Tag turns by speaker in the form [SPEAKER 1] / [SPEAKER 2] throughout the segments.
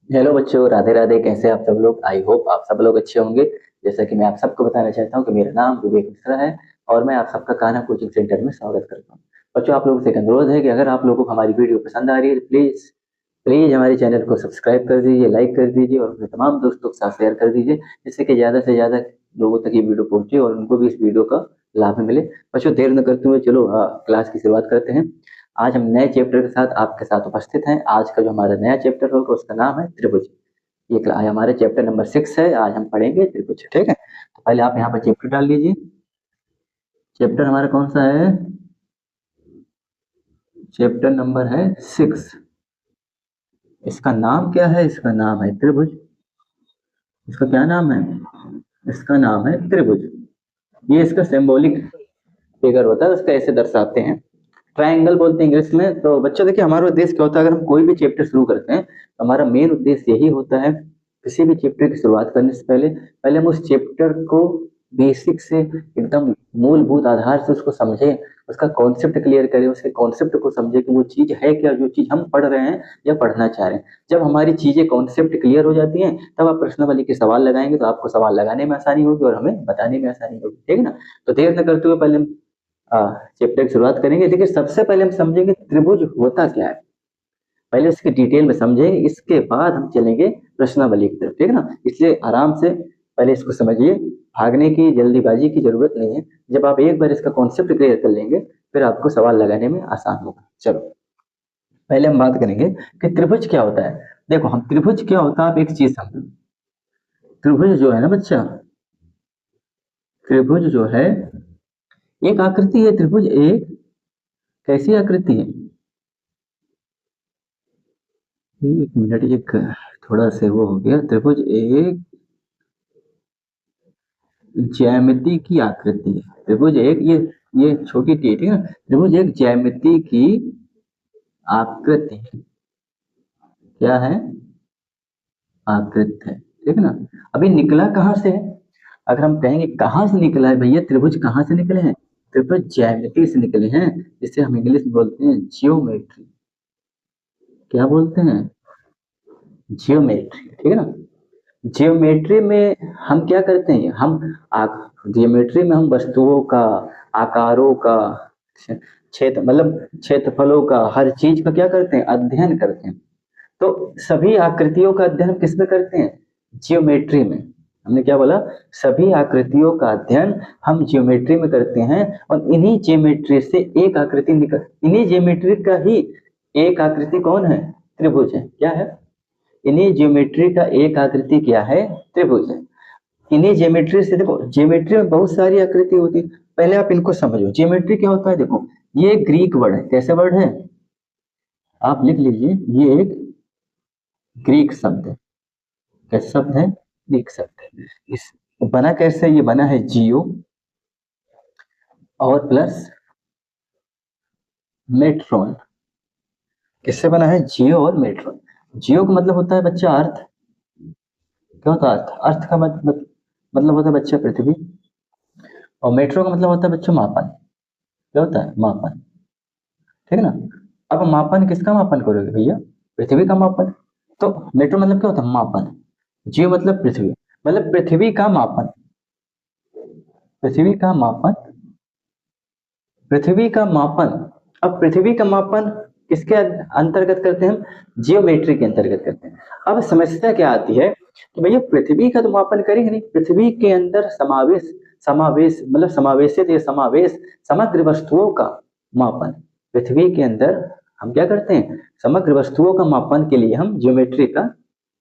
[SPEAKER 1] Hello बच्चों, राधे राधे। कैसे आप सब लोग? आई होप आप सब लोग अच्छे होंगे। जैसा कि मैं आप सबको बताना चाहता हूँ कि मेरा नाम विवेक मिश्रा है और मैं आप सबका कान्हा कोचिंग सेंटर में स्वागत करता हूँ। बच्चों, आप लोगों से एक अनुरोध है कि अगर आप लोगों को हमारी वीडियो पसंद आ रही है तो प्लीज प्लीज हमारे चैनल को सब्सक्राइब कर दीजिए, लाइक कर दीजिए और अपने तमाम दोस्तों के साथ शेयर कर दीजिए, जिससे कि ज़्यादा से ज़्यादा लोगों तक ये वीडियो पहुंचे और उनको भी इस वीडियो का लाभ मिले। बच्चों, देर न करते हुए चलो क्लास की शुरुआत करते हैं। आज हम नए चैप्टर के साथ आपके साथ उपस्थित हैं। आज का जो हमारा नया चैप्टर होगा उसका नाम है त्रिभुज। ये हमारे चैप्टर नंबर 6 है। आज हम पढ़ेंगे त्रिभुज। ठीक है, तो पहले आप यहाँ पर चैप्टर डाल लीजिए। चैप्टर हमारा कौन सा है? चैप्टर नंबर है 6। इसका नाम क्या है? इसका नाम है त्रिभुज। इसका क्या नाम है? इसका नाम है त्रिभुज। ये इसका सिंबॉलिक फिगर होता है, उसका ऐसे दर्शाते हैं। ट्रायंगल बोलते हैं इंग्लिश में। तो बच्चों देखिए, हमारा उद्देश्य क्या होता है? अगर हम कोई भी चैप्टर शुरू करते हैं तो हमारा मेन उद्देश्य यही होता है, किसी भी चैप्टर की शुरुआत करने से पहले पहले हम उस चैप्टर को बेसिक से एकदम मूलभूत आधार से उसको समझें, उसका कॉन्सेप्ट क्लियर करें, उसके कॉन्सेप्ट को समझें कि वो चीज है क्या, जो चीज हम पढ़ रहे हैं या पढ़ना चाह रहे हैं। जब हमारी चीजें कॉन्सेप्ट क्लियर हो जाती हैं तब आप प्रश्नावली के सवाल लगाएंगे तो आपको सवाल लगाने में आसानी होगी और हमें बताने में आसानी होगी। ठीक है ना? तो देर न करते हुए पहले हम चैप्टर की शुरुआत करेंगे। देखिए, सबसे पहले हम समझेंगे त्रिभुज होता क्या है। पहले उसकी डिटेल में समझेंगे, इसके बाद हम चलेंगे प्रश्नावली की तरफ। ठीक है ना? इसलिए आराम से पहले इसको समझिए। भागने की जल्दीबाजी की जरूरत नहीं है। जब आप एक बार इसका कॉन्सेप्ट क्लियर कर लेंगे फिर आपको सवाल लगाने में आसान होगा। चलो, पहले हम बात करेंगे कि त्रिभुज क्या होता है। देखो, हम त्रिभुज क्या होता है आप एक चीज समझो। त्रिभुज जो है ना बच्चा, त्रिभुज जो है एक आकृति है। त्रिभुज एक कैसी आकृति है? एक मिनट, एक थोड़ा से वो हो गया। त्रिभुज एक ज्यामिति की आकृति है। त्रिभुज एक ये छोटी टी, ठीक है ना? त्रिभुज एक ज्यामिति की आकृति है। क्या है? आकृति है। ठीक है ना? अभी निकला कहाँ से है? अगर हम कहेंगे कहाँ से निकला है भैया, त्रिभुज कहाँ से निकले हैं? त्रिभुज ज्यामिति से निकले हैं, जिसे हम इंग्लिश में बोलते हैं जियोमेट्री। क्या बोलते हैं? जियोमेट्री। ठीक है ना? जियोमेट्री में हम क्या करते हैं? जियोमेट्री में हम वस्तुओं का, आकारों का, क्षेत्र मतलब क्षेत्रफलों का, हर चीज का क्या करते हैं? अध्ययन करते हैं। तो सभी आकृतियों का अध्ययन किस में करते हैं? जियोमेट्री में। हमने क्या बोला? सभी आकृतियों का अध्ययन हम जियोमेट्री में करते हैं और इन्हीं जियोमेट्री से एक आकृति निकल, इन्हीं जियोमेट्री का ही एक आकृति कौन है? त्रिभुज है। क्या है? इन्हीं ज्योमेट्री का एक आकृति क्या है? त्रिभुज है। इन्हीं ज्योमेट्री से, देखो ज्योमेट्री में बहुत सारी आकृति होती है। पहले आप इनको समझो, ज्योमेट्री क्या होता है। देखो, ये ग्रीक वर्ड है। कैसे वर्ड है? आप लिख लीजिए, ये एक ग्रीक शब्द है। कैसे शब्द है? ग्रीक शब्द है। इस बना कैसे? ये बना है जियो और प्लस मेट्रॉन। किससे बना है? जियो और मेट्रॉन। जियो का मतलब होता है बच्चा अर्थ। क्या होता है अर्थ? अर्थ का मतलब होता है बच्चा पृथ्वी। और मेट्रो का मतलब होता है बच्चों मापन। क्या होता है? मापन। ठीक है ना? अब मापन किसका मापन करोगे भैया? पृथ्वी का मापन। तो मेट्रो मतलब क्या होता है? मापन। जियो मतलब पृथ्वी, मतलब पृथ्वी का मापन। पृथ्वी का मापन, पृथ्वी का मापन। अब पृथ्वी का मापन किसके अंतर्गत करते हैं? हम जियोमेट्री के अंतर्गत करते हैं। अब समस्या क्या आती है कि भैया पृथ्वी का तो मापन करेंगे नहीं, पृथ्वी के अंदर समावेश, समावेश मतलब समावेशित या समावेश समग्र वस्तुओं का मापन। पृथ्वी के अंदर हम क्या करते हैं? समग्र वस्तुओं का मापन के लिए हम ज्योमेट्री का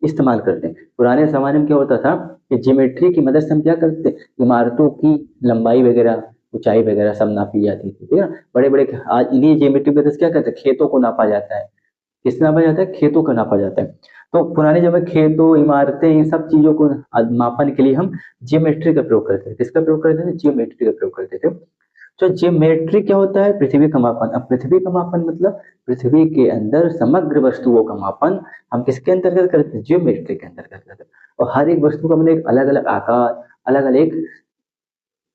[SPEAKER 1] इस्तेमाल करते हैं। पुराने जमाने में क्या होता था कि ज्योमेट्री की मदद से हम क्या करते थे? इमारतों की लंबाई वगैरह, ऊंचाई वगैरह सब नापी जाती थी। ठीक है ना? बड़े बड़े, आज इन्हीं ज्योमेट्री की मदद से क्या करते हैं? खेतों को नापा जाता है। किससे नापा जाता है? खेतों का नापा जाता है। तो पुराने जब खेतों, इमारतें, इन सब चीजों को मापन के लिए हम जियोमेट्री का प्रयोग करते थे। किसका प्रयोग करते थे? जियोमेट्री का प्रयोग करते थे। तो जियोमेट्री क्या होता है? पृथ्वी का मापन। अब पृथ्वी का मापन मतलब पृथ्वी के अंदर समग्र वस्तुओं का मापन हम किसके अंतर्गत करते हैं? जियोमेट्री के अंतर्गत करते हैं। और हर एक वस्तु का मतलब एक अलग अलग आकार, अलग अलग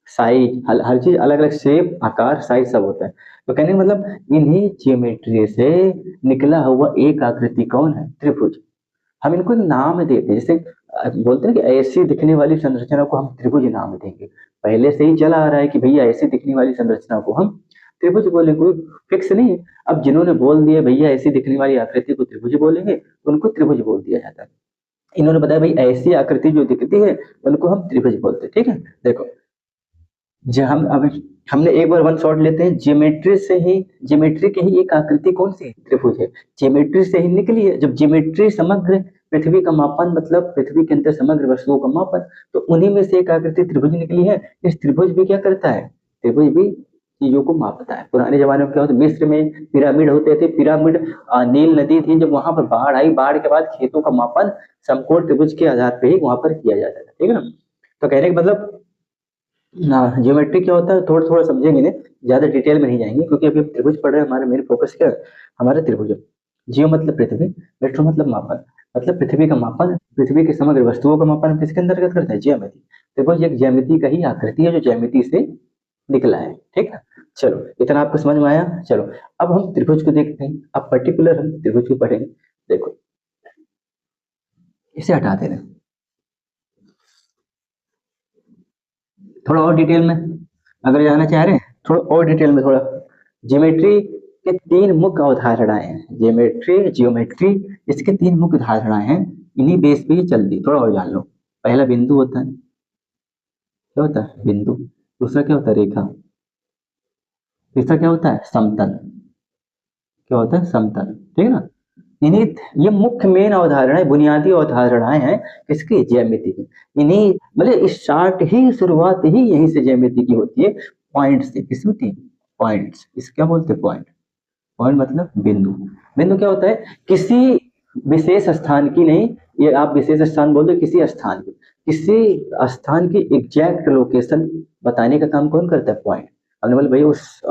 [SPEAKER 1] साइज, हर चीज अलग अलग शेप, आकार, साइज सब होता है। तो कहने का मतलब इन्हीं जियोमेट्री से निकला हुआ एक आकृति कौन है? त्रिभुज। हम इनको एक नाम देते हैं, जैसे बोलते हैं कि ऐसी दिखने वाली संरचना को हम त्रिभुज नाम देंगे। पहले से ही चला आ रहा है कि भैया ऐसी दिखने वाली संरचना को हम त्रिभुज बोलेंगे, कोई फिक्स नहीं है। अब जिन्होंने बोल दिया भैया ऐसी दिखने वाली आकृति को त्रिभुज बोलेंगे, उनको त्रिभुज बोल दिया जाता है। इन्होंने बताया भाई ऐसी आकृति जो दिखती है उनको हम त्रिभुज बोलते हैं। ठीक है, देखो जो हम अब हमने एक बार वन शॉट लेते हैं, ज्योमेट्री की ही एक आकृति कौन सी है? त्रिभुज है। ज्योमेट्री से ही निकली है। जब ज्योमेट्री समग्र पृथ्वी का मापन, मतलब पृथ्वी के अंदर समग्र वस्तुओं का मापन, तो उन्हीं में से एक आकृति त्रिभुज निकली है। इस त्रिभुज भी क्या करता है? त्रिभुज भी चीजों को मापता है। पुराने जमाने में क्या होता है, मिस्र में पिरामिड होते थे। पिरामिड नील नदी थी, जब वहां पर बाढ़ आई, बाढ़ के बाद खेतों का मापन समकोण त्रिभुज के आधार पर ही वहां पर किया जाता था। ठीक है ना, तो कहने का मतलब ज्योमेट्री क्या होता है थोड़ा थोड़ा समझेंगे, ने ज्यादा डिटेल में नहीं जाएंगे, क्योंकि अभी हम त्रिभुज पढ़ रहे हैं। हमारा मेन फोकस क्या है? हमारा त्रिभुज। जियो मतलब पृथ्वी, मेट्रो मतलब मापन, मतलब पृथ्वी का मापन, पृथ्वी के समग्र वस्तुओं का मापन किसके अंतर्गत करता है? ज्यामिति। त्रिभुज एक ज्यामिति का ही आकृति है जो ज्यामिति से निकला है। ठीक है, चलो इतना आपको समझ में आया। चलो अब हम त्रिभुज को देखते हैं। अब पर्टिकुलर हम त्रिभुज को पढ़ेंगे। देखो इसे हटा दे रहे हैं, थोड़ा और डिटेल में अगर जाना चाह रहे हैं, थोड़ा और डिटेल में थोड़ा। ज्योमेट्री के तीन मुख्य अवधारणाएं हैं। जियोमेट्री इसके तीन मुख्य धारणाएं हैं। इन्हीं बेस पे ये चलती। थोड़ा और जान लो। पहला बिंदु होता है, क्या होता है? बिंदु। दूसरा क्या होता है? रेखा। तीसरा क्या होता है? समतल। क्या होता है? समतल। ठीक है ना, इन्हीं ये मुख्य मेन अवधारणाएं, बुनियादी अवधारणाएं हैं किसकी? ज्यामिति की। इन्हीं मतलब स्टार्ट ही, शुरुआत ही यहीं से ज्यामिति की होती है, पॉइंट से। किस होती है? पॉइंट्स। इस क्या बोलते हैं? पॉइंट। पॉइंट मतलब बिंदु। बिंदु क्या होता है? किसी विशेष स्थान की नहीं, ये आप विशेष स्थान बोल दो, किसी स्थान की, किसी स्थान की एग्जैक्ट लोकेशन बताने का काम कौन करता है? पॉइंट। हमने बोला भाई उस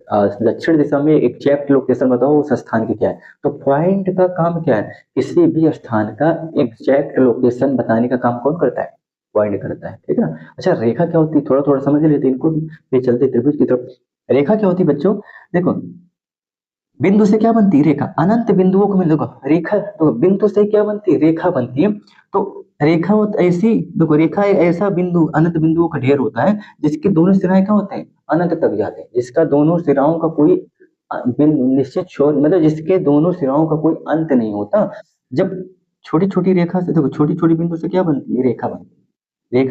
[SPEAKER 1] दक्षिण दिशा में एग्जैक्ट लोकेशन बताओ उस स्थान की क्या है, तो पॉइंट का काम क्या है? किसी भी स्थान का एग्जैक्ट लोकेशन बताने का काम कौन करता है? पॉइंट करता है। ठीक है ना। अच्छा रेखा क्या होती है? थोड़ा थोड़ा समझ लेते हैं इनको भी, फिर चलते त्रिभुज की तरफ। रेखा क्या होती है बच्चों? देखो बिंदु से क्या बनती है? रेखा। अनंत बिंदुओं को मिल, देखो रेखा, तो बिंदु से क्या बनती है? रेखा बनती है। तो रेखा ऐसी, देखो रेखा एक ऐसा बिंदु, अनंत बिंदुओं का ढेर होता है जिसके दोनों सिराएं क्या होते हैं? अनंत तक जाते हैं, जिसका दोनों सिराओं का कोई बिंदु निश्चित छोर, मतलब जिसके दोनों सिराओं का कोई अंत नहीं होता। जब छोटी छोटी रेखा से, देखो छोटी छोटी बिंदु से क्या बनती है? रेखा बनती है।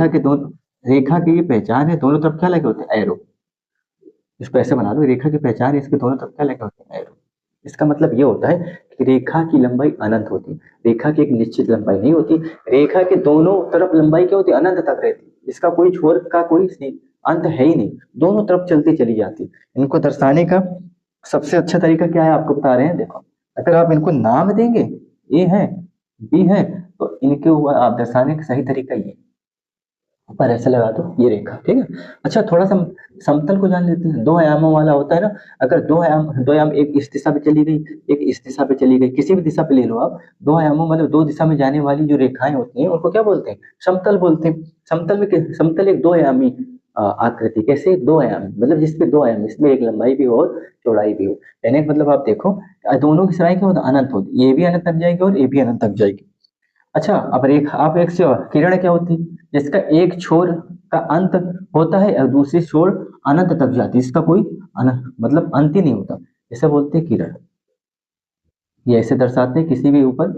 [SPEAKER 1] रेखा की ये पहचान है, दोनों तरफ क्या लगे होते हैं? एरो। इसको ऐसे बना दो, रेखा की पहचान है, इसके दोनों तरफ क्या लगे होते हैं? एरो। इसका मतलब ये होता है कि रेखा की लंबाई अनंत होती है। रेखा की एक निश्चित लंबाई नहीं होती। रेखा के दोनों तरफ लंबाई क्या होती है? अनंत तक रहती है। इसका कोई छोर का कोई अंत है ही नहीं, दोनों तरफ चलती चली जाती। इनको दर्शाने का सबसे अच्छा तरीका क्या है आपको बता रहे हैं। देखो अगर आप इनको नाम देंगे, ए है, बी है, तो इनके ऊपर आप दर्शाने का सही तरीका ये, ऊपर ऐसे लगा दो ये रेखा। ठीक है। अच्छा थोड़ा सा समतल को जान लेते हैं। दो आयामों वाला होता है ना, अगर दो आयाम, एक इस दिशा पे चली गई, एक इस दिशा पे चली गई, किसी भी दिशा पे ले लो आप, दो आयामों मतलब दो दिशा में जाने वाली जो रेखाएं होती हैं उनको क्या बोलते हैं? समतल बोलते हैं। समतल एक दो आयामी आकृति। कैसे? दो आयामी मतलब जिसपे दो आयाम, इसमें एक लंबाई भी हो और चौड़ाई भी हो। कहने का मतलब आप देखो दोनों की सिराएं क्या होता है? अनंत होती। ये भी अनंत तक जाएगी और ये भी अनंत तक जाएगी। अच्छा अब रेखा, आप एक से और किरण क्या होती है? जिसका एक छोर का अंत होता है और दूसरी छोर अनंत तक जाती है, इसका कोई मतलब अंत ही नहीं होता, इसे बोलते हैं किरण। ये ऐसे दर्शाते हैं, किसी भी ऊपर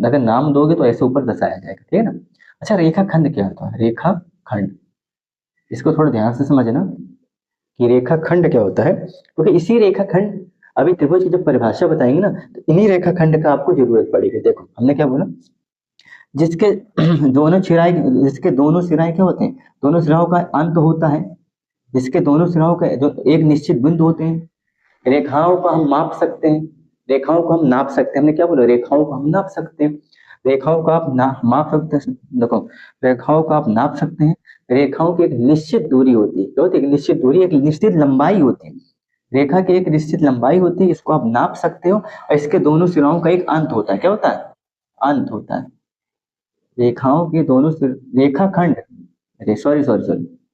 [SPEAKER 1] अगर नाम दोगे तो ऐसे ऊपर दर्शाया जाएगा। ठीक है ना। अच्छा रेखा खंड क्या होता है? रेखा खंड, इसको थोड़ा ध्यान से समझना कि रेखा खंड क्या होता है, क्योंकि इसी रेखा खंड, अभी त्रिभुज की जब परिभाषा बताएंगे ना, तो इन्हीं रेखा खंड का आपको जरूरत पड़ेगी। देखो हमने क्या बोला, जिसके जिसके दोनों सिराएं क्या होते हैं? दोनों सिराओं का अंत होता है, जिसके दोनों सिराओं का जो एक निश्चित बिंदु होते हैं। रेखाओं को हम माप सकते हैं, रेखाओं को हम नाप सकते हैं। हमने क्या बोला? रेखाओं को हम नाप सकते हैं, रेखाओं को आप माप सकते हैं। देखो रेखाओं को आप नाप सकते हैं। रेखाओं की एक निश्चित दूरी होती है, क्या होती है? एक निश्चित दूरी, एक निश्चित लंबाई होती है। रेखा की एक निश्चित लंबाई होती है, इसको आप नाप सकते हो। और इसके दोनों सिराओं का एक अंत होता है। क्या होता है? अंत होता है। रेखाओं के दोनों सिर, रेखाखंड, सॉरी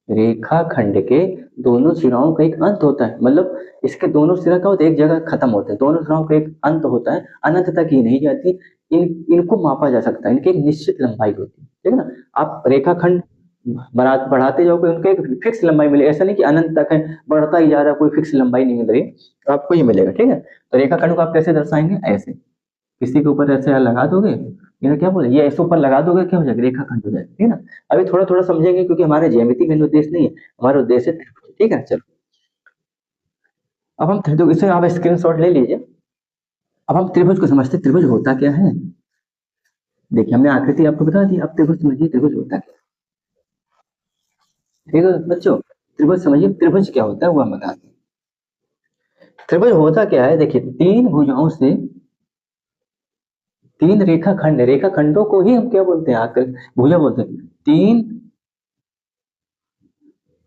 [SPEAKER 1] रेखाखंड के दोनों सिराओं का एक अंत होता है, मतलब इसके दोनों सिरा का होता है, एक जगह खत्म होता है, दोनों सिराओं का एक अंत होता है, अनंत तक ही नहीं जाती। इनको मापा जा सकता है, इनकी एक निश्चित लंबाई होती है, ठीक है ना। आप रेखाखंड बढ़ाते जाओगे, उनके एक फिक्स लंबाई मिलेगी, ऐसा नहीं कि अनंत तक है, बढ़ता ही जा रहा है, कोई फिक्स लंबाई नहीं मिल रही, तो आपको ये मिलेगा, ठीक है। तो रेखाखंड को आप कैसे दर्शाएंगे, ऐसे किसी के ऊपर ऐसे लगा दोगे, ये क्या बोले, ये ऐसे ऊपर लगा दोगे, क्या हो जाएगा, रेखाखंड हो जाएगा, ठीक है ना। अभी थोड़ा थोड़ा समझेंगे, क्योंकि हमारे ज्यामिति में उद्देश्य नहीं है, हमारा उद्देश्य है त्रिभुज, ठीक है। चलो अब हम त्रिभुज, इसे आप स्क्रीनशॉट ले लीजिए। अब हम त्रिभुज को समझते, त्रिभुज होता क्या है। देखिए हमने आकृति आपको बता दी, अब त्रिभुज समझिए, त्रिभुज होता क्या, ठीक है बच्चों। त्रिभुज समझिए, त्रिभुज क्या होता है वो हम बताते हैं। त्रिभुज होता क्या है, देखिए तीन भुजाओं से, तीन रेखाखंड, रेखाखंडों को ही हम क्या बोलते हैं, आकृति भुजा बोलते हैं। तीन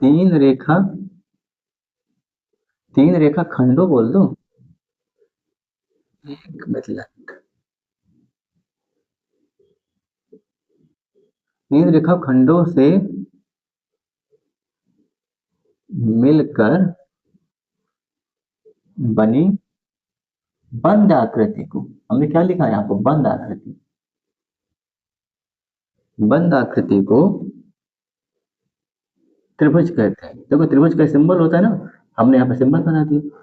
[SPEAKER 1] तीन रेखा तीन रेखा खंडों बोल दो, एक मतलब तीन रेखा खंडों से मिलकर बनी बंद आकृति को, हमने क्या लिखा है यहाँ पर, बंद आकृति, बंद आकृति को त्रिभुज कहते हैं। देखो त्रिभुज का सिंबल होता है ना, हमने यहाँ पे सिंबल बना दिया।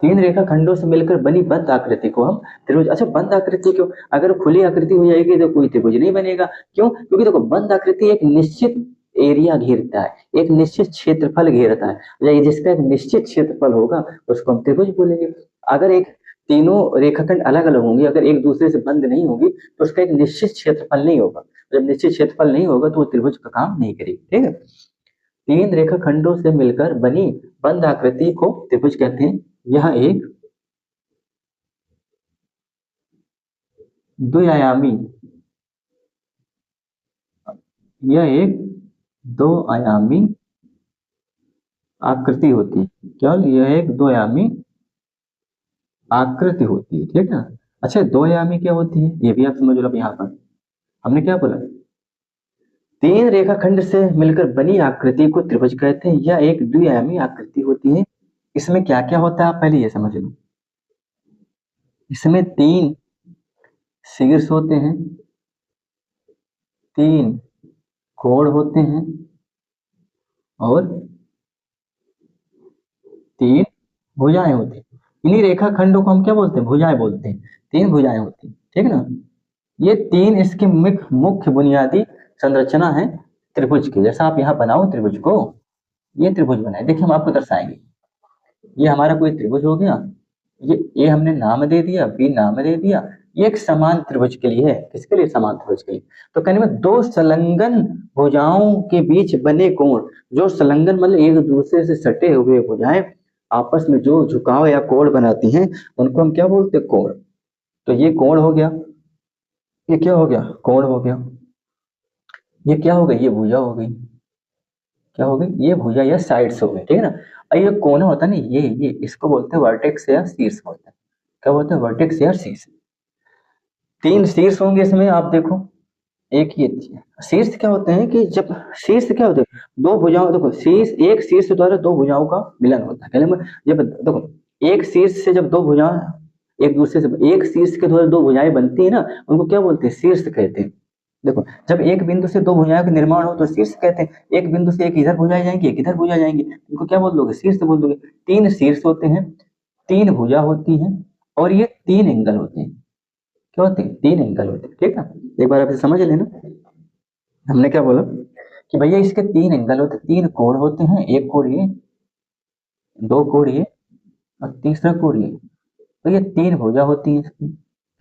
[SPEAKER 1] तीन रेखा खंडों से मिलकर बनी बंद आकृति को हम त्रिभुज, अच्छा बंद आकृति क्यों, अगर खुली आकृति हो जाएगी तो कोई त्रिभुज नहीं बनेगा, क्यों, क्योंकि देखो बंद आकृति एक निश्चित एरिया घेरता है, एक निश्चित क्षेत्रफल घेरता है, जिसका एक निश्चित क्षेत्रफल होगा उसको हम त्रिभुज बोलेंगे। अगर एक तीनों रेखाखंड अलग अलग होंगे, अगर एक दूसरे से बंद नहीं होगी, तो उसका एक निश्चित क्षेत्रफल नहीं होगा, जब निश्चित क्षेत्रफल नहीं होगा तो वो त्रिभुज का काम नहीं करेगी, ठीक है। तीन रेखाखंडों से मिलकर बनी बंद आकृति को त्रिभुज कहते हैं। यह एक द्विआयामी, यह एक दो आयामी आकृति होती है, क्या, यह एक दो आयामी आकृति होती है, ठीक है। अच्छा दो आयामी क्या होती है, ये भी आप समझ लो। यहाँ पर हमने क्या बोला, तीन रेखाखंड से मिलकर बनी आकृति को त्रिभुज कहते हैं, यह एक द्विआयामी आकृति होती है। इसमें क्या क्या होता है आप पहले ये समझ लो। इसमें तीन शीर्ष होते हैं, तीन कोण होते हैं, और तीन भुजाएं होती हैं। इन्हीं रेखाखंडों को हम क्या बोलते हैं, भुजाएं बोलते हैं, तीन भुजाएं होती हैं, ठीक है ना। ये तीन इसके मुख्य बुनियादी संरचना है त्रिभुज की। जैसा आप यहाँ बनाओ त्रिभुज को, ये त्रिभुज बनाए, देखिए हम आपको दर्शाएंगे। ये हमारा कोई त्रिभुज हो गया, ये ए हमने नाम दे दिया, बी नाम दे दिया, ये एक समान त्रिभुज के लिए है, किसके लिए, समान त्रिभुज के लिए। तो कहने में दो संलग्न भुजाओं के बीच बने कोण, जो संलग्न मतलब एक दूसरे से सटे हुए भुजाएं आपस में जो झुकाव या कोण बनाती हैं, उनको हम क्या बोलते हैं, कोण। तो ये कोण हो गया, ये क्या हो गया, कोण हो गया, ये क्या हो गई, ये भुजा हो गई, क्या हो गई, ये भुजा या साइड्स हो गई, ठीक है ना। और ये कोना होता है ना, ये इसको बोलते हैं वर्टेक्स या शीर्ष बोलते हैं, क्या बोलते हैं, वर्टेक्स या शीर्ष। तीन शीर्ष होंगे इसमें, आप देखो एक ये शीर्ष क्या होते हैं, कि जब शीर्ष क्या होते हैं, दो भुजाओं, देखो शीर्ष, एक शीर्ष द्वारा दो भुजाओं का मिलन होता है, जब देखो एक शीर्ष से जब दो भुजाएं एक दूसरे से, एक शीर्ष के द्वारा दो भुजाएं बनती है ना, उनको क्या बोलते हैं, शीर्ष कहते हैं। देखो जब एक बिंदु से दो भुजाओं का निर्माण हो तो शीर्ष कहते हैं, एक बिंदु से एक इधर भुजा जाएंगे, एक इधर भुजा जाएंगे, इनको क्या बोल दोगे, शीर्ष बोल दोगे। तीन शीर्ष होते हैं, तीन भुजा होती है, और ये तीन एंगल होते हैं, क्या होते हैं, तीन एंगल होते हैं, ठीक है। एक बार आप समझ लेना, हमने क्या बोला कि भैया इसके तीन एंगल होते, तीन कोण होते हैं, एक कोण ये, दो कोण ये, और तीसरा कोण ये। तो ये तीन भुजा होती है इसकी,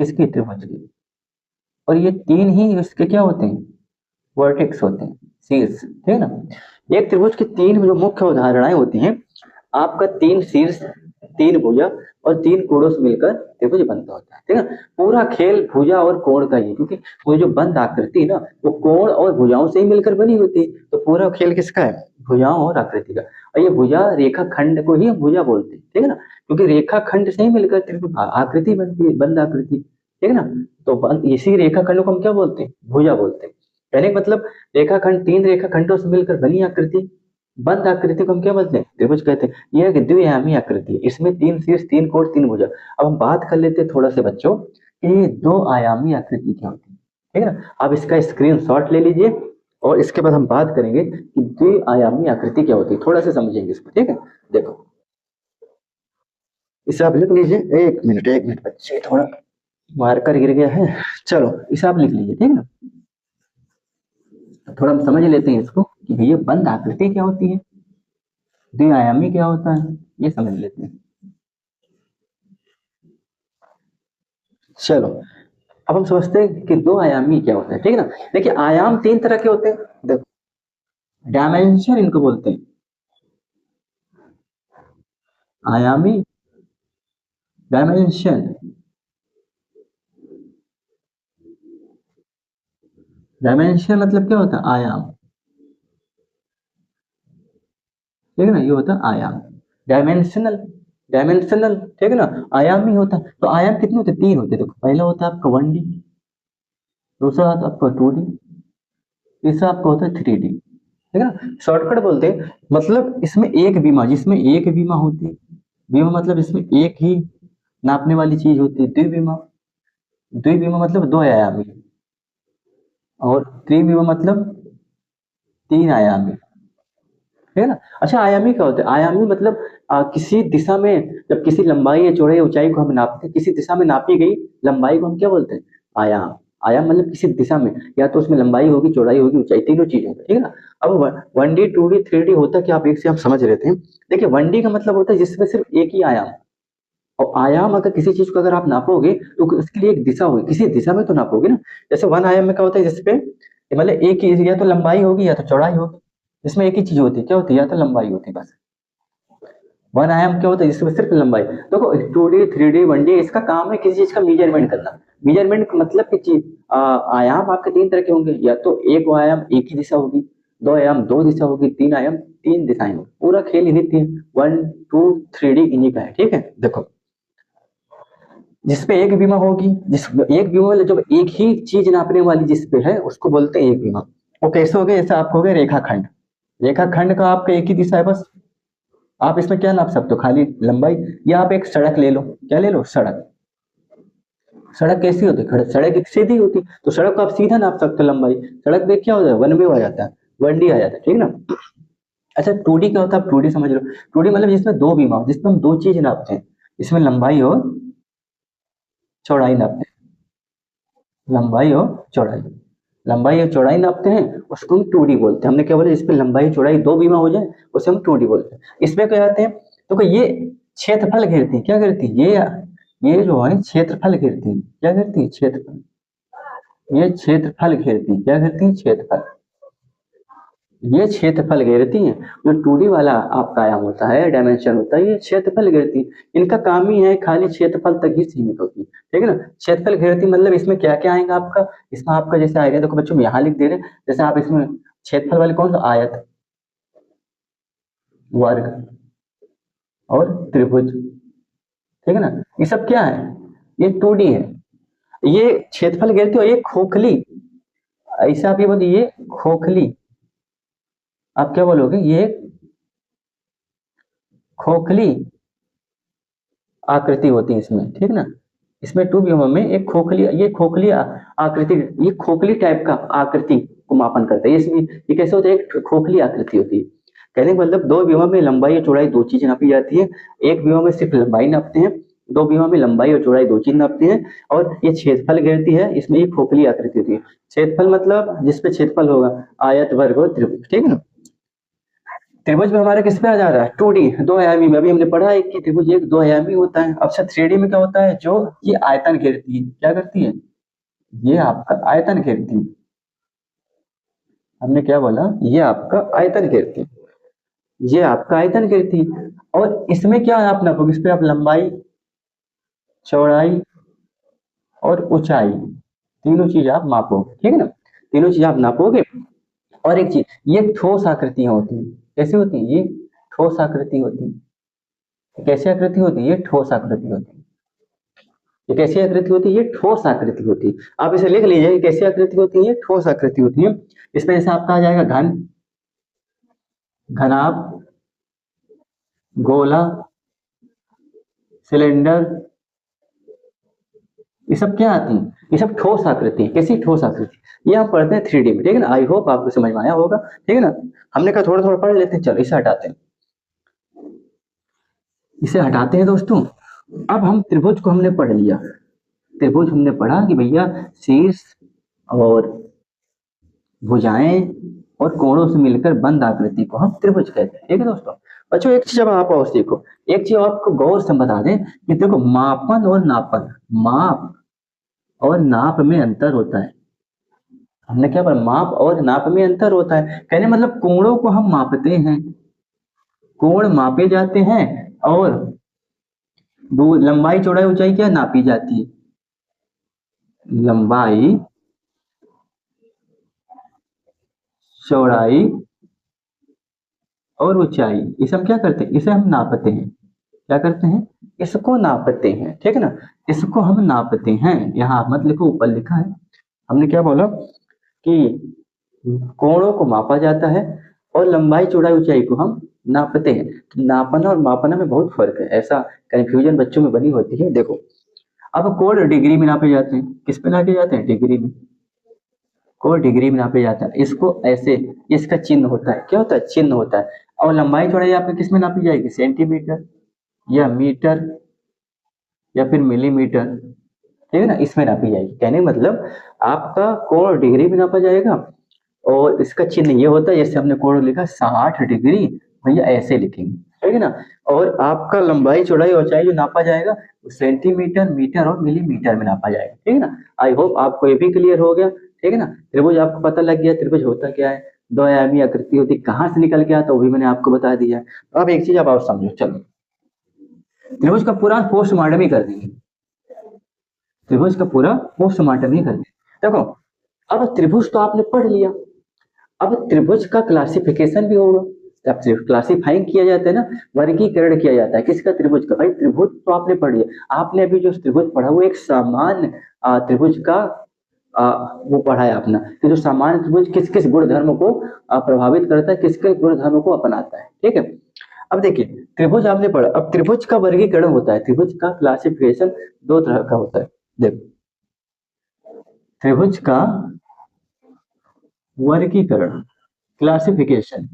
[SPEAKER 1] किसकी, त्रिभुज की। और ये तीन ही इसके क्या होते हैं, वर्टेक्स होते हैं, शीर्ष, ठीक है ना। एक त्रिभुज की तीन जो मुख्य उदाहरणाएं होती हैं, आपका तीन शीर्ष, तीन भुजा और तीन कोणों से मिलकर त्रिभुज बनता होता है, ठीक है। पूरा खेल भुजा और कोण का ही, क्योंकि वो जो बंद आकृति है ना, वो कोण और भुजाओं से ही मिलकर बनी होती है, तो पूरा खेल किसका है, भुजाओं और आकृति का। और ये भुजा रेखा खंड को ही हम भुजा बोलते हैं, ठीक है ना, क्योंकि रेखा खंड से ही मिलकर त्रिभुज आकृति बनती है, बंद आकृति, ठीक है ना। तो इसी रेखा खंड को हम क्या बोलते हैं, भुजा बोलते हैं। कहने का मतलब रेखाखंड, तीन रेखाखंडों से मिलकर बनी आकृति, बंद आकृति को हम क्या बोलते हैं, त्रिभुज कहते हैं। यह एक द्विआयामी आकृति है, इसमें तीन शीर्ष, तीन कोण, तीन भुजा। अब हम बात कर लेते हैं थोड़ा से बच्चों ये दो आयामी आकृति क्या होती है, ठीक है ना। अब इसका स्क्रीनशॉट ले लीजिए और इसके बाद हम बात करेंगे कि द्विआयामी आकृति क्या होती है, थोड़ा सा समझेंगे इसको, ठीक है। देखो इसे आप लिख लीजिए, एक मिनट बच्चे, थोड़ा मार्कर गिर गया है, चलो इसे आप लिख लीजिए, ठीक है ना। थोड़ा हम समझ लेते हैं इसको कि भैया बंद आकृति क्या होती है, द्विआयामी क्या होता है, ये समझ लेते हैं। चलो अब हम समझते हैं कि दो आयामी क्या होता है, ठीक है ना। देखिए आयाम तीन तरह के होते हैं, देखो डायमेंशन इनको बोलते हैं, आयामी, डायमेंशन, डायमेंशन मतलब क्या होता है, आयाम, ठीक है ना, ये होता है आयाम। डायमेंशनल, डायमेंशनल, ठीक है ना, आयाम ही होता है। तो आयाम कितने होते हैं, तीन होते हैं। देखो पहला होता है आपका 1D, दूसरा होता है आपका 2D, तीसरा आपका होता है 3D, ठीक है ना। शॉर्टकट बोलते हैं, मतलब इसमें एक बीमा, जिसमें एक बीमा होती है, बीमा मतलब इसमें एक ही नापने वाली चीज होती है, द्विबीमा, द्विबीमा मतलब दो आयामी, और त्रिबीमा मतलब तीन आयामी, है ना। अच्छा आयामी क्या होता है, आयामी मतलब किसी दिशा में, जब किसी लंबाई या चौड़ाई या ऊंचाई को हम नापते हैं, किसी दिशा में नापी गई लंबाई को हम क्या बोलते हैं, आयाम। आयाम मतलब किसी दिशा में, या तो उसमें लंबाई होगी, चौड़ाई होगी, ऊंचाई, तीनों चीज होगी, ठीक है ना। अब 1D 2D 3D होता है कि आप एक से आप समझ रहे थे। देखिए 1D का मतलब होता है जिसमें सिर्फ एक ही आयाम, और आयाम अगर किसी चीज को अगर आप नापोगे तो उसके लिए एक दिशा होगी, किसी दिशा में तो नापोगे ना। जैसे वन आयाम में क्या होता है, जिसपे मतलब एक ही, या तो लंबाई होगी या तो चौड़ाई होगी, जिसमें एक ही चीज होती है, क्या होती है, या तो लंबाई होती है बस। वन आयाम क्या होता है, जिसमें सिर्फ लंबाई। देखो 2D 3D 1D इसका काम है किसी चीज का मेजरमेंट करना। मेजरमेंट मतलब कि चीज, आयाम आपके तीन तरह के होंगे, या तो एक आयाम एक ही दिशा होगी, दो आयाम दो दिशा होगी, तीन आयाम तीन दिशाएं होगी। पूरा खेल इन्हीं तीन, 1 2 3D इन्हीं का है, ठीक है। देखो जिसपे एक बीमा होगी, जिस एक बीमा मतलब जब एक ही चीज नापने वाली जिसपे है उसको बोलते हैं एक बीमा। वो कैसे हो गया, जैसे आप हो गए रेखाखंड, रेखाखंड का आपका एक ही दिशा है बस, आप इसमें क्या नाप सकते हो, खाली लंबाई। या आप एक सड़क ले लो, क्या ले लो, सड़क। सड़क कैसी होती है, सड़क एक सीधी होती, तो सड़क को आप सीधा नाप सकते हो लंबाई। सड़क पे क्या होता है, 1 वे आ जाता है, 1D आ जाता है, ठीक है ना। अच्छा 2D क्या होता है, आप 2D समझ लो। 2D मतलब जिसमें दो बीमा, जिसमें हम दो चीज नापते हैं, इसमें लंबाई और चौड़ाई नापते हैं, लंबाई और चौड़ाई, लंबाई और चौड़ाई नापते हैं, उसको हम 2D बोलते हैं। हमने क्या बोला, जिसपे लंबाई चौड़ाई दो बीमा हो जाए उसे हम 2D बोलते हैं। इसमें क्या आते हैं, तो ये क्षेत्रफल घेरती है, क्या करती है, ये जो है क्षेत्रफल घेरती है, क्या करती है, क्षेत्रफल, ये क्षेत्रफल घेरती है, क्या करती है, क्षेत्रफल, ये क्षेत्रफल घेरती है। जो 2D वाला आपका आयाम होता है, डायमेंशन होता है, ये क्षेत्रफल घेरती है। इनका काम ही है खाली क्षेत्रफल तक ही सीमित होती है, ठीक है ना। क्षेत्रफल घेरती मतलब इसमें क्या क्या आएगा आपका, इसमें आपका जैसे आएगा, देखो बच्चों यहाँ लिख दे रहे हैं, जैसे आप इसमें क्षेत्रफल वाले कौन सा, आयत, वर्ग और त्रिभुज, ठीक है ना। ये सब क्या है, ये 2D है। ये क्षेत्रफल घेरती है, और ये खोखली, ऐसा आप ये बोलिए, ये खोखली, आप क्या बोलोगे, ये खोखली आकृति होती है इसमें, ठीक ना। इसमें टू व्यूह में एक खोखली, ये खोखली आकृति, ये खोखली टाइप का आकृति को मापन करता है। इसमें ये कैसे होता है, एक खोखली आकृति होती है। कहने का मतलब दो व्यूह में लंबाई और चौड़ाई दो चीज नापी जाती है, एक व्यूह में सिर्फ लंबाई नापते हैं, दो व्यूह में लंबाई और चौड़ाई दो चीज नापते हैं। और ये क्षेत्रफल घेरती है, इसमें ये खोखली आकृति होती है। क्षेत्रफल मतलब जिसपे क्षेत्रफल होगा, आयत, वर्ग और त्रिभुज, ठीक है ना। त्रिभुज में हमारे किस पे आ जा रहा है, 2D दो आयामी में। अभी हमने पढ़ा है कि त्रिभुज एक दो आयामी होता है। अच्छा 3D में क्या होता है, जो ये आयतन घेरती है, क्या करती है, ये आपका आयतन घेरती है। हमने क्या बोला, ये आपका आयतन घेरती है, ये आपका आयतन घेरती है। और इसमें क्या आप नापोगे, इस पे आप लंबाई, चौड़ाई और ऊंचाई, तीनों चीज आप मापोगे, ठीक है ना, तीनों चीज आप नापोगे। और एक चीज, ये ठोस आकृतियां होती है, कैसे होती है, ये ठोस आकृति होती है। कैसी आकृति होती है, ये ठोस आकृति होती है। ये कैसी आकृति होती है, ये ठोस आकृति होती है। आप इसे लिख लीजिए, ये कैसी आकृति होती है, ठोस आकृति होती है। इसमें जैसे आपका आ जाएगा घन, घनाभ, गोला, सिलेंडर, सब क्या आती हैं? ये सब ठोस आकृति, कैसी ठोस आकृति, ये हम पढ़ते हैं 3D में, ठीक है ना। आई होप आपको समझ में आया होगा, ठीक है ना। हमने कहा थोड़ा थोड़ा पढ़ लेते हैं, चलो इसे हटाते हैं, इसे हटाते हैं दोस्तों। अब हम त्रिभुज को हमने पढ़ लिया, त्रिभुज हमने पढ़ा कि भैया शीर्ष और भुजाएं और कोणों से मिलकर बंद आकृति को हम त्रिभुज कहते हैं, ठीक है दोस्तों। बच्चों एक चीज अब आप और सीखो, एक चीज आपको गौर से बता दें कि देखो मापन और नापन, माप और नाप में अंतर होता है। हमने क्या पढ़ा, माप और नाप में अंतर होता है, कहने मतलब कोणों को हम मापते हैं, कोण मापे जाते हैं, और लंबाई चौड़ाई ऊंचाई क्या नापी जाती है, लंबाई चौड़ाई और ऊंचाई, इसे हम क्या करते हैं, इसे हम नापते हैं, क्या करते हैं, इसको नापते हैं, ठीक है ना, इसको हम नापते हैं। यहाँ मत लिखो, ऊपर लिखा है, हमने क्या बोला कि कोणों को मापा जाता है और लंबाई चौड़ाई ऊंचाई को हम नापते हैं। नापना और मापना में बहुत फर्क है, ऐसा कंफ्यूजन बच्चों में बनी होती है। देखो अब कोण डिग्री में नापे जाते हैं, किस पे नापे जाते हैं, डिग्री में, कोण डिग्री में नापे जाता है, इसको ऐसे, इसका चिन्ह होता है, क्या होता है, चिन्ह होता है। और लंबाई चौड़ाई आपकी किस में नापी जाएगी, सेंटीमीटर या मीटर या फिर मिलीमीटर, ठीक है ना, इसमें नापी जाएगी। कहने का मतलब आपका कोण डिग्री में नापा जाएगा और इसका चिन्ह ये होता है, जैसे हमने कोण लिखा 60 डिग्री, भैया ऐसे लिखेंगे, ठीक है ना। और आपका लंबाई चौड़ाई ऊंचाई जो नापा जाएगा सेंटीमीटर, मीटर और मिलीमीटर में नापा जाएगा, ठीक है ना। आई होप आपको ये भी क्लियर हो गया, ठीक है ना। त्रिभुज आपको पता लग गया, त्रिभुज होता क्या है, दो आयामी आकृति होती, कहाँ से निकल के आता वो भी मैंने आपको बता दिया। अब एक चीज आप और समझो, चलो त्रिभुज का पूरा पोस्टमार्टम ही कर देंगे, त्रिभुज का पूरा पोस्टमार्टम ही कर देंगे। देखो अब त्रिभुज तो आपने पढ़ लिया, अब त्रिभुज का क्लासिफिकेशन भी होगा, जब क्लासिफाइंग किया जाता है ना, वर्गीकरण किया जाता है किसका, त्रिभुज का। भाई त्रिभुज तो आपने पढ़ लिया, आपने अभी जो त्रिभुज पढ़ा वो एक सामान्य त्रिभुज का वो पढ़ा है अपना, कि जो सामान्य त्रिभुज किस किस गुण धर्म को प्रभावित करता है, किसके गुण धर्म को अपनाता है, ठीक है। अब देखिए त्रिभुज आपने पढ़ा, अब त्रिभुज का वर्गीकरण होता है, त्रिभुज का क्लासिफिकेशन दो तरह का होता है। देखो त्रिभुज का वर्गीकरण, क्लासिफिकेशन,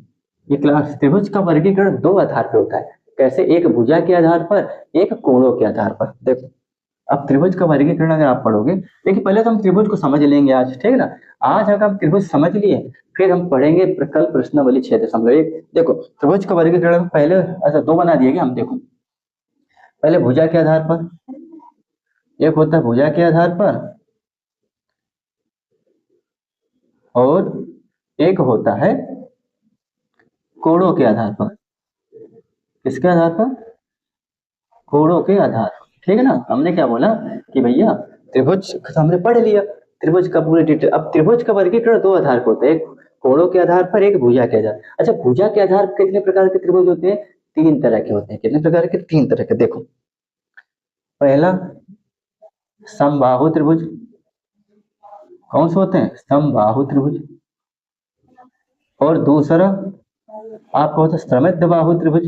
[SPEAKER 1] ये क्लास त्रिभुज का वर्गीकरण दो आधार पर होता है, कैसे, एक भुजा के आधार पर, एक कोणों के आधार पर। देखो अब त्रिभुज का वर्गीकरण अगर आप पढ़ोगे, देखिए पहले तो हम त्रिभुज को समझ लेंगे आज, ठीक है ना। आज अगर हम त्रिभुज समझ लिए फिर हम पढ़ेंगे प्रकल्प प्रश्नावली 6.1। देखो त्रिभुज का वर्गीकरण पहले ऐसा दो बना दिए हम, देखो पहले भुजा के आधार पर, एक होता है भुजा के आधार पर और एक होता है कोणों के आधार पर। किसके आधार पर, कोणों के आधार पर, ठीक है ना। हमने क्या बोला कि भैया त्रिभुज हमने पढ़ लिया, त्रिभुज का पूरे डिटेल। अब त्रिभुज का वर्गीकरण दो आधार पर होता है, एक कोणों के आधार पर, एक भुजा के आधार। अच्छा भुजा के आधार पर कितने प्रकार के त्रिभुज होते हैं, तीन तरह के होते हैं। कितने प्रकार के, तीन तरह के। देखो पहला समबाहु त्रिभुज, कौन से होते हैं, समबाहु त्रिभुज। और दूसरा आपका होता है समद्विबाहु त्रिभुज,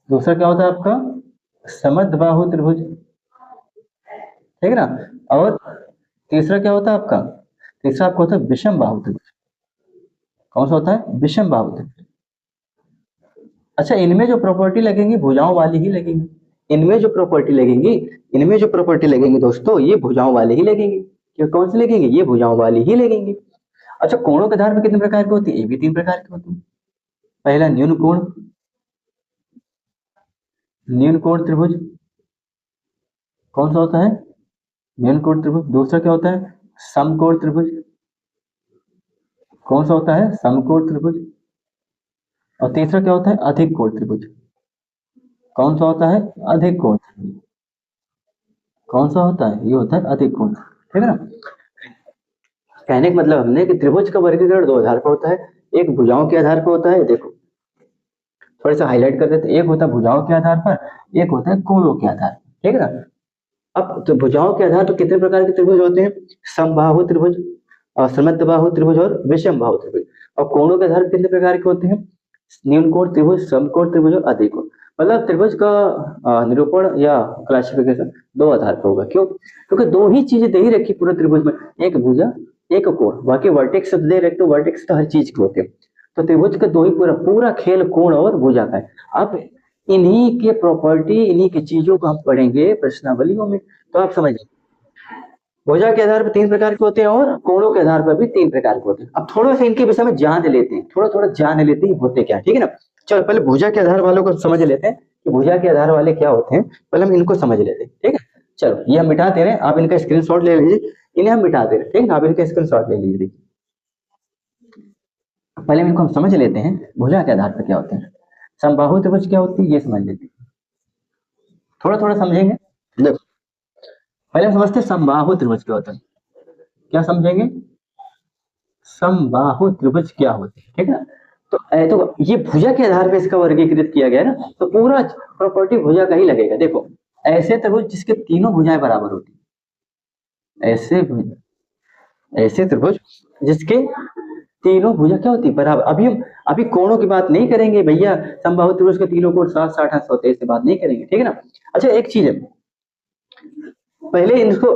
[SPEAKER 1] दूसरा क्या होता है आपका, समद्विबाहु त्रिभुज, ठीक है ना। और तीसरा क्या होता है आपका, तीसरा आपका होता है विषम बाहु त्रिभुज। कौन सा होता है, विषम बाहु त्रिभुज। अच्छा इनमें जो प्रॉपर्टी लगेंगी भुजाओं वाली ही लगेंगी, इनमें जो प्रॉपर्टी लगेंगी, इनमें जो प्रॉपर्टी लगेंगी दोस्तों ये भुजाओं वाली ही लगेंगी। क्यों, कौन सी लगेंगी, ये भुजाओं वाली ही लगेंगी। अच्छा कोणों के आधार पर कितने प्रकार की होती है, ये भी तीन प्रकार की होती है। पहला न्यून कोण, न्यून कोण त्रिभुज, कौन सा होता है, न्यून कोण त्रिभुज। दूसरा क्या होता है, समकोण त्रिभुज, कौन सा होता है, समकोण त्रिभुज। और तीसरा क्या होता है, अधिक कोण त्रिभुज, कौन सा होता है, अधिक कोण त्रिभुज। कौन सा होता है, ये होता है अधिक कोण, ठीक है ना। कहने का मतलब हमने कि त्रिभुज का वर्गीकरण दो आधार पर होता है, एक भुजाओं के आधार पर होता है, देखो थोड़ा सा हाईलाइट कर देते, एक होता है भुजाओं के आधार पर, एक होता है कोणों के आधार पर, ठीक है ना। अब तो भुजाओं के आधार पर कितने प्रकार के त्रिभुज होते हैं, समबाहु त्रिभुज और समद्विबाहु त्रिभुज और विषम बाहु त्रिभुज। और कोणों के आधार पर कितने प्रकार के होते हैं, न्यून कोण त्रिभुज, समकोण त्रिभुज और अधिक कोण। मतलब त्रिभुज का निरूपण या क्लासिफिकेशन दो आधार पर होगा। क्यों? क्योंकि दो ही चीजें दे ही रखी पूरे त्रिभुज में, एक भुजा एक कोण, बाकी वर्टेक्स दे रखे तो वर्टेक्स तो हर चीज के होते हैं। तो त्रिभुज का दो ही पूरा पूरा खेल कोण और भुजा का है। अब इन्हीं के प्रॉपर्टी, इन्हीं की चीजों को हम पढ़ेंगे प्रश्नावलियों में, तो आप समझिए भुजा के आधार पर तीन प्रकार के होते हैं और कोणों के आधार पर भी तीन प्रकार के होते हैं। अब थोड़ा सा इनके विषय में जान लेते हैं, थोड़ा थोड़ा जान लेते हैं होते क्या, ठीक है ना। चलो पहले भुजा के आधार वालों को समझ लेते हैं कि भुजा के आधार वाले क्या होते हैं, पहले हम इनको समझ लेते हैं, ठीक है। चलो ये हम मिटा दे रहे हैं, आप इनका स्क्रीनशॉट ले लीजिए, इन्हें हम मिटा दे रहे हैं, ठीक है, आप इनका स्क्रीनशॉट ले लीजिए। पहले इनको हम समझ लेते हैं भुजा के आधार पर क्या होते हैं। समबाहु त्रिभुज क्या होती है ये समझ लेते हैं, थोड़ा थोड़ा समझेंगे। देखो पहले हम समझते हैं समबाहु त्रिभुज क्या होता है। क्या समझेंगे? समबाहु त्रिभुज क्या होते हैं, ठीक है ना। तो ये भुजा के आधार पर इसका वर्गीकृत किया गया ना, तो पूरा प्रॉपर्टी भुजा का ही लगेगा। देखो ऐसे त्रिभुज जिसके तीनों भुजाएं बराबर होती है, ऐसे त्रिभुज जिसके तीनों भुजा क्या होती है बराबर। अभी कोणों की बात नहीं करेंगे भैया, समबाहु त्रिभुज के तीनों कोण 60-60 अंश होते हैं, इससे बात नहीं करेंगे, ठीक है ना। अच्छा एक चीज है, पहले इनको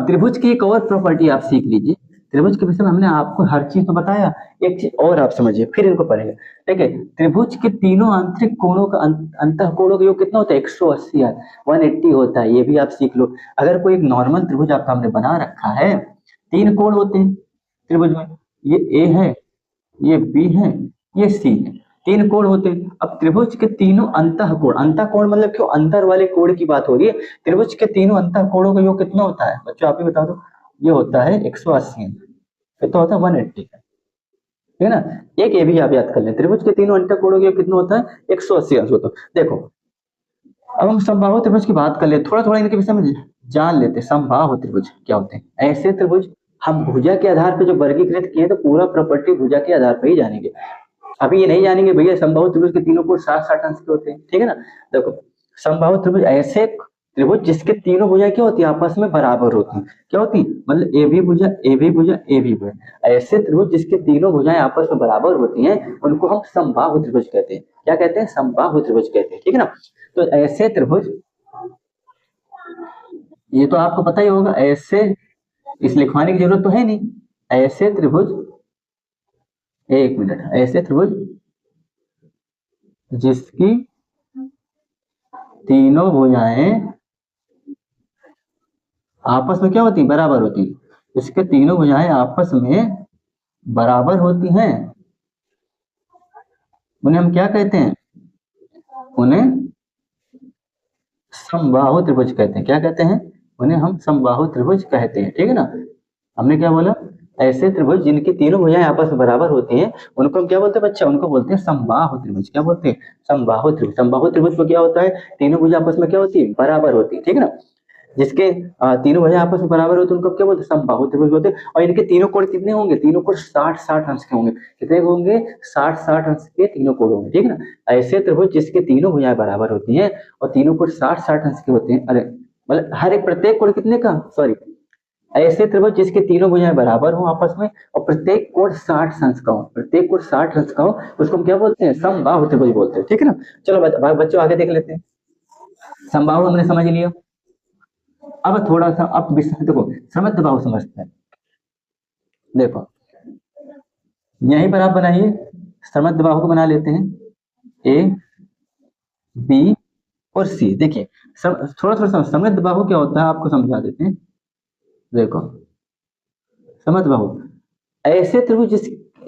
[SPEAKER 1] त्रिभुज की एक और प्रॉपर्टी आप सीख लीजिए। त्रिभुज के विषय में हमने आपको हर चीज तो बताया, एक चीज और आप समझिए फिर इनको पढ़ेंगे, ठीक है। त्रिभुज के तीनों आंतरिक कोणों का अंतः कोणों का योग कितना होता है? 180 है, 180 होता है, ये भी आप सीख लो। अगर कोई एक नॉर्मल त्रिभुज आपका हमने बना रखा है, तीन कोण होते हैं त्रिभुज में, ये ए है, ये बी है, ये सी है, तीन कोण होते हैं। अब त्रिभुज के तीनों अंतः कोण मतलब क्यों अंतर वाले कोण की बात हो रही है। त्रिभुज के तीनों अंतः कोणों का योग कितना होता है बच्चों, आप ही बता दो। ये होता है 180, कितना होता है 180, ठीक है ना। एक ये भी आप याद कर लें, त्रिभुज के तीनों अंतः कोणों का योग कितना होता है 180 अंश होता है। देखो अब हम समबाहु त्रिभुज की बात कर ले, थोड़ा थोड़ा इनके विषय में जान लेते हैं। समबाहु त्रिभुज क्या होते हैं? ऐसे त्रिभुज हम भुजा के आधार पर जो वर्गीकृत किए तो पूरा प्रॉपर्टी भुजा के आधार पर ही जानेंगे। अभी ये नहीं जानेंगे भैया समबाहु त्रिभुज के तीनों कोण 60-60 अंश के होते हैं, ठीक है ना। देखो समबाहु त्रिभुज ऐसे त्रिभुज जिसके तीनों भुजाएं क्या होती है आपस में बराबर होती हैं। क्या होती? मतलब ए भी भुजा, ए भी भुजा, ए भी भुजा। ऐसे त्रिभुज जिसके तीनों भुजाएं आपस में बराबर होती हैं उनको हम समबाहु त्रिभुज कहते हैं। क्या कहते हैं? समबाहु त्रिभुज कहते हैं, ठीक है ना। तो ऐसे त्रिभुज, ये तो आपको पता ही होगा, ऐसे इस लिखवाने की जरूरत तो है नहीं। ऐसे त्रिभुज, एक मिनट, ऐसे त्रिभुज जिसकी तीनों भुजाएं आपस में क्या होती हैं? बराबर होती हैं। इसके तीनों भुजाएं आपस में बराबर होती हैं, उन्हें हम क्या कहते हैं? उन्हें समबाहु त्रिभुज कहते हैं। क्या कहते हैं? उन्हें हम समबाहु त्रिभुज कहते हैं, ठीक है ना। हमने क्या बोला? ऐसे त्रिभुज जिनकी तीनों भुजाएं आपस में बराबर होती हैं उनको हम क्या बोलते हैं बच्चा? उनको बोलते हैं समबाहु त्रिभुज। क्या बोलते हैं? समबाहु त्रिभुज। समबाहु त्रिभुज में क्या होता है? तीनों भुजा आपस में क्या होती है? बराबर होती है, ठीक है ना। जिसके तीनों भुजाएं आपस में बराबर होती है उनको क्या बोलते हैं? समबाहु त्रिभुज बोलते हैं। और इनके तीनों कोण कितने होंगे? तीनों कोण 60-60 अंश के होंगे। कितने होंगे? 60-60 अंश के तीनों कोण होंगे, ठीक है ना। ऐसे त्रिभुज जिसके तीनों भुजाएं बराबर होती हैं और तीनों कोण 60-60 अंश के होते हैं, अरे मतलब हर एक प्रत्येक कोण कितने का, सॉरी, ऐसे त्रिभुज जिसके तीनों भुजाएं बराबर हो आपस में और प्रत्येक कोण 60 अंश का हो, प्रत्येक कोण 60 अंश का हो, उसको हम क्या बोलते हैं? समबाहु त्रिभुज बोलते हैं, ठीक है ना। चलो बच्चों आगे देख लेते हैं। समबाहु हमने समझ लिया। अब थोड़ा सा अब देखो समद्बाहु समझते हैं। देखो यहीं पर आप बनाइए, समद्बाहु को बना लेते हैं, ए बी और सी। देखिए थोड़ा थोड़ा समद्बाहु क्या होता है आपको समझा देते हैं। देखो समद्बाहु ऐसे त्रिभुज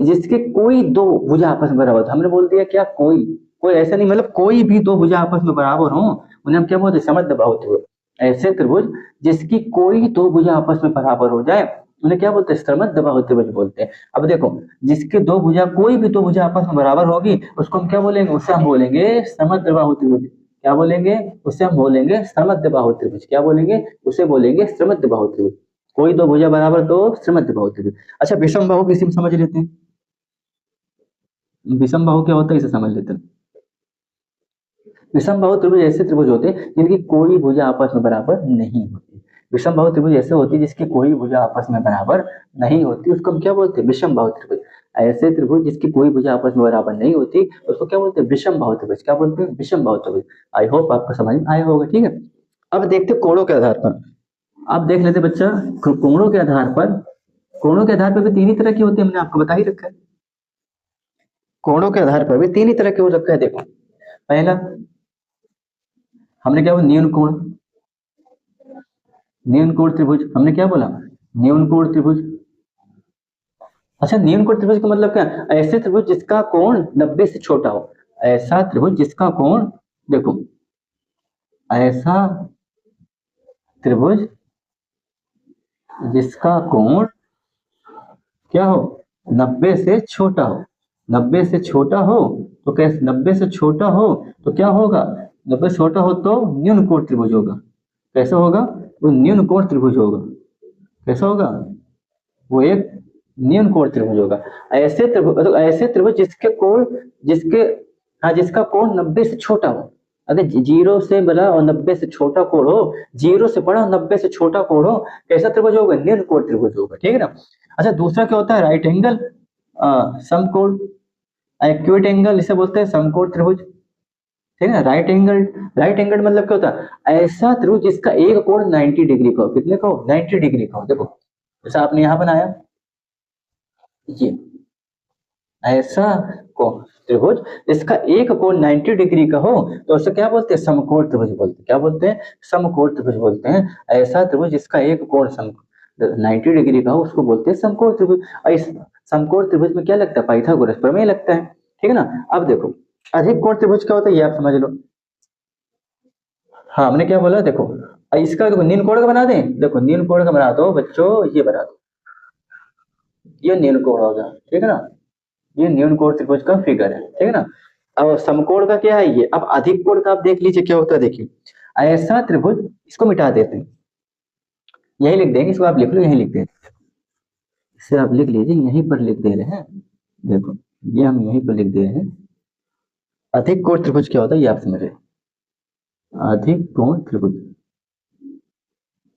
[SPEAKER 1] जिसके कोई दो भुजा आपस में बराबर, हमने बोल दिया क्या? कोई ऐसा नहीं, मतलब कोई भी दो भुजा आपस में बराबर हो उन्हें हम क्या बोलते हैं? समद्बाहु त्रिभुज। ऐसे त्रिभुज जिसकी कोई दो भुजा आपस में बराबर हो जाए उन्हें क्या बोलते हैं? समद्बाहु त्रिभुज बोलते हैं। अब देखो जिसके दो भुजा, कोई भी दो भुजा आपस में बराबर होगी उसको हम क्या बोलेंगे? उसे हम बोलेंगे समद्बाहु त्रिभुज। क्या बोलेंगे? उसे हम बोलेंगे समद्बाहु त्रिभुज। क्या बोलेंगे? उसे बोलेंगे समद्बाहु त्रिभुज। कोई दो भुजा बराबर तो समद्बाहु त्रिभुज। अच्छा विषम बाहु किसी में समझ लेते हैं। विषम बाहु क्या होता है इसे समझ लेते हैं। विषम बाहु त्रिभुज ऐसे त्रिभुज होते हैं जिनकी कोई भुजा आपस में बराबर नहीं होती। विषम बाहु त्रिभुज ऐसे होती है जिसकी कोई भुजा आपस में बराबर नहीं होती, उसको हम क्या बोलते हैं? विषम बाहु त्रिभुज। ऐसे त्रिभुज जिसकी कोई भुजा आपस में बराबर नहीं होती उसको क्या बोलते हैं, विषम बाहु त्रिभुज। क्या बोलते हैं, विषम बाहु त्रिभुज। आई होप आपको समझ में आया होगा। ठीक है, अब देखते कोणों के आधार पर। अब देख लेते बच्चा, कोणों के आधार पर, कोणों के आधार पर भी तीन ही तरह की होती है, हमने आपको बता ही रखा है। कोणों के आधार पर भी तीन ही तरह के हो रखा है। देखो, पहला हमने क्या बोला, न्यून कोण, न्यून कोण त्रिभुज। हमने क्या बोला, न्यून कोण त्रिभुज। अच्छा, न्यून कोण त्रिभुज का मतलब क्या, ऐसे त्रिभुज जिसका कोण 90 से छोटा हो। ऐसा त्रिभुज जिसका कोण, देखो, ऐसा त्रिभुज जिसका कोण क्या हो, 90 से छोटा हो। 90 से छोटा हो तो कैसे, 90 से छोटा हो तो क्या होगा, 90 से छोटा हो तो न्यून कोण त्रिभुज होगा। कैसे होगा, वो न्यून कोण त्रिभुज होगा। कैसा होगा, वो एक न्यून कोण त्रिभुज होगा। ऐसे त्रिभुज, तो ऐसे त्रिभुज जिसके कोण, जिसके, हाँ, जिसका कोण 90 से छोटा हो। अगर 0 से बड़ा और 90 से छोटा कोण हो, 0 से बड़ा और 90 से छोटा कोण हो, कैसा त्रिभुज होगा, न्यून कोण त्रिभुज होगा। ठीक है ना। अच्छा, दूसरा क्या होता है, राइट एंगल समकोण, एक्यूट एंगल, इसे बोलते हैं समकोण त्रिभुज। ठीक है ना। राइट एंगल, राइट एंगल मतलब क्या होता है, ऐसा त्रिभुज जिसका एक कोण 90 डिग्री का हो। कितने का हो, 90 डिग्री का हो। देखो, जैसा आपने यहां बनाया, ये ऐसा त्रिभुज जिसका एक कोण 90 डिग्री का हो तो उसे क्या बोलते हैं, समकोण त्रिभुज बोलते हैं। क्या बोलते हैं, समकोण त्रिभुज बोलते हैं। ऐसा त्रिभुज जिसका एक कोण 90 डिग्री का हो उसको बोलते हैं समकोण त्रिभुज। और इस समकोण त्रिभुज में क्या लगता है, पाइथागोरस प्रमेय लगता है। ठीक है ना। अब देखो, अधिक कोण त्रिभुज क्या होता है, ये आप समझ लो। हाँ, हमने क्या बोला, देखो, इसका देखो नील कोण का बना दें। देखो, नील कोण का बना दो बच्चों, ये बना दो, ये नील कोण होगा। ठीक है ना, ये न्यून कोण त्रिभुज का फिगर है। ठीक है ना। अब समकोण का क्या है ये, अब अधिक कोण का आप देख लीजिए क्या होता है। देखिए, ऐसा त्रिभुज, इसको मिटा देते हैं, यही लिख देंगे, इसको आप लिख लो, यही लिख देते, इसे आप लिख लीजिए, यहीं पर लिख दे रहे हैं। देखो, ये हम यहीं पर लिख दे रहे हैं। अधिक कोण त्रिभुज क्या होता है ये आप समझ रहे, अधिक कोण त्रिभुज,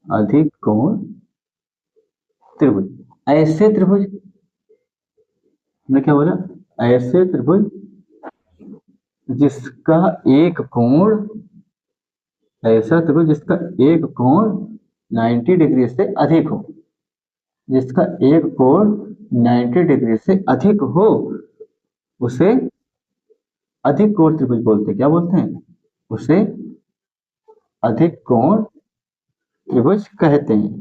[SPEAKER 1] अधिक कोण त्रिभुज, ऐसे त्रिभुज, हमने क्या बोला, ऐसे त्रिभुज जिसका एक कोण, ऐसा त्रिभुज जिसका एक कोण 90 डिग्री से अधिक हो, जिसका एक कोण 90 डिग्री से अधिक हो उसे अधिक कोण त्रिभुज बोलते हैं। क्या बोलते हैं, उसे अधिक कोण त्रिभुज कहते हैं।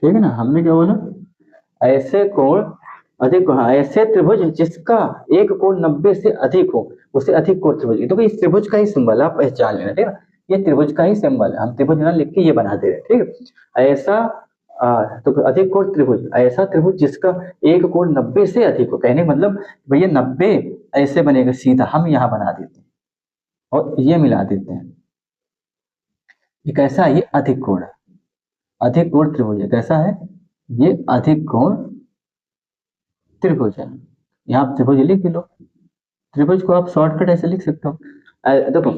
[SPEAKER 1] ठीक है ना। हमने क्या बोला, ऐसे कोण अधिक, हाँ, ऐसे त्रिभुज जिसका एक कोण 90 से अधिक हो उसे अधिक कोण त्रिभुज। तो इस त्रिभुज का ही सिंबल आप पहचान लेना। ठीक है ना, ये त्रिभुज का ही सिंबल है, हम त्रिभुज ना लिख के ये बना दे रहे हैं। ठीक है, ऐसा तो अधिक कोण त्रिभुज, ऐसा त्रिभुज जिसका एक कोण 90 से अधिक हो। कहने का मतलब भैया 90 ऐसे बनेगा सीधा, हम यहाँ बना देते हैं और ये मिला देते हैं। ये कैसा है, ये अधिक कोण है, अधिक कोण त्रिभुज है। कैसा है, ये अधिक कोण त्रिभुज है। यहाँ त्रिभुज लिख लो, त्रिभुज को आप शॉर्टकट ऐसे लिख सकते हो। देखो,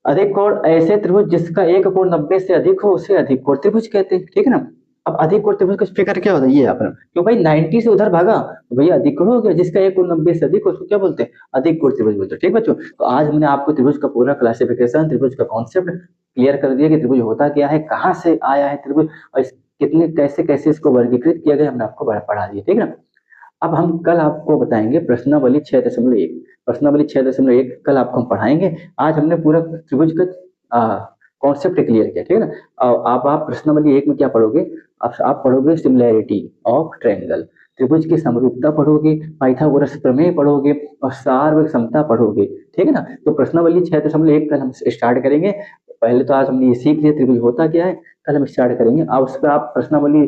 [SPEAKER 1] अधिक कोण, ऐसे त्रिभुज जिसका एक कोण 90 से अधिक हो उसे अधिक कोण त्रिभुज कहते हैं। ठीक है ना। अब अधिक कोण त्रिभुज का फिगर क्या होता है, ये अपना, क्यों भाई 90 से उधर भागा तो भैया अधिक कोण हो गया, जिसका एक कोण 90 से अधिक हो उसको क्या बोलते हैं, अधिक कोण त्रिभुज बोलते हैं। ठीक बच्चों, तो आज हमने आपको त्रिभुज का पूरा क्लासिफिकेशन, त्रिभुज का कॉन्सेप्ट क्लियर कर दिया कि त्रिभुज होता क्या है, कहाँ से आया है त्रिभुज, और कितने कैसे कैसे इसको वर्गीकृत किया गया, हमने आपको पढ़ा दिया। ठीक है ना। अब हम कल आपको बताएंगे प्रश्नावली 6.1, प्रश्नावली 6.1 कल आपको हम पढ़ाएंगे। आज हमने पूरा त्रिभुज का कॉन्सेप्ट क्लियर किया। ठीक है ना। अब आप प्रश्नावली 1 में क्या पढ़ोगे, आप पढ़ोगे सिमिलैरिटी ऑफ ट्रायंगल, त्रिभुज की समरूपता पढ़ोगे, पाइथागोरस प्रमेय पढ़ोगे और सार्वक समता पढ़ोगे। ठीक है ना। तो प्रश्नावली 6.1 कल हम स्टार्ट करेंगे। पहले तो आज हमने ये सीख लिया त्रिभुज होता क्या है, कल हम स्टार्ट करेंगे। अब उस पर आप प्रश्नावली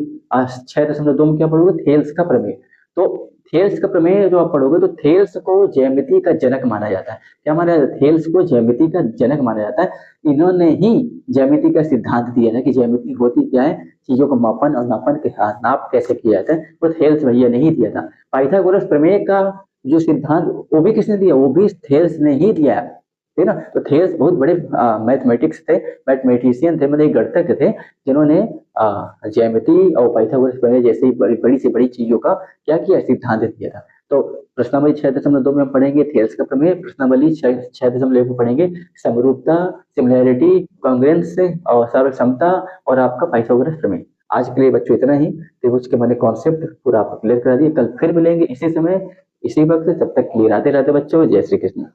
[SPEAKER 1] 6.2 में क्या पढ़ोगे, थेल्स का प्रमेय। तो थेल्स का प्रमेय जो आप पढ़ोगे तो थेल्स को ज्यामिति का जनक माना जाता है। क्या माना जाता है, थेल्स को ज्यामिति का जनक माना जाता है। इन्होंने ही ज्यामिति का सिद्धांत दिया था कि ज्यामिति होती क्या है, चीजों का मापन और नापन के नाप कैसे किया जाता है, वो थेल्स भैया ने ही दिया था। पाइथागोरस प्रमेय का जो सिद्धांत वो भी किसने दिया, वो भी थेल्स ने ही दिया है। ठीक है ना। तो थेल्स बहुत बड़े मैथमेटिक्स थे, मैथमेटिशियन थे, मतलब गणितज्ञ थे, जिन्होंने ज्यामिति और पाइथागोरस प्रमेय जैसी बड़ी बड़ी से बड़ी चीजों का क्या किया, सिद्धांत दिया था। तो प्रश्नावली 6.2 में हम पढ़ेंगे थेल्स का प्रमेय, प्रश्नावली 6.1 में पढ़ेंगे समरूपता, सिमिलैरिटी, कॉन्ग्रुएंस और सर्वक्षमता और आपका पाइथागोरस प्रमेय। आज के लिए बच्चों इतना ही, त्रिभुज के मैंने कॉन्सेप्ट पूरा आपको क्लियर करा दिया। कल फिर मिलेंगे इसी समय इसी वक्त, तब तक क्लियर। आते रहते बच्चों, जय श्री कृष्ण।